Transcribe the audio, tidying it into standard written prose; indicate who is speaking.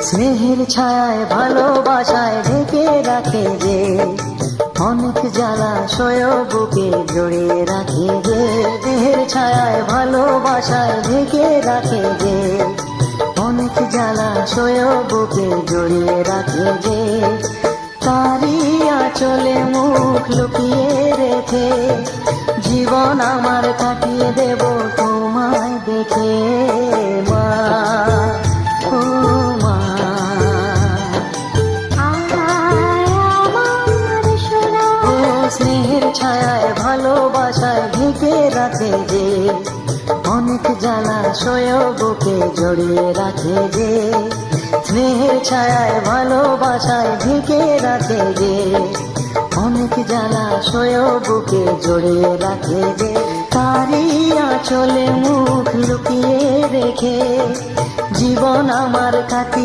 Speaker 1: স্নেহের ছায়ায় ভালোবাসায় ঢেকে রাখে যে, অনেক জ্বালাশয় বুকে জড়িয়ে রাখে যে। স্নেহের ছায়ায় ভালোবাসায় ঢেকে রাখে যে, অনেক জ্বালাশয় বুকে জড়িয়ে রাখে যে। তারি আঁচলে মুখ লুকিয়ে রেখে জীবন আমার কাটিয়ে দেব তোমায় দেখে। মা, ও মা, ও স্নেহের ছায়ায় ভালোবাসায় ঢেকে রাখে যে, অনেক জ্বালাশয় বুকে জড়িয়ে রাখে যে। স্নেহের ছায়ায় ভালোবাসায় ঢেকে রাখে যে, অনেক জ্বালাশয় বুকে জড়িয়ে রাখে যে। তারি আঁচলে মুখ লুকিয়ে রেখে জীবন আমার কাটিয়ে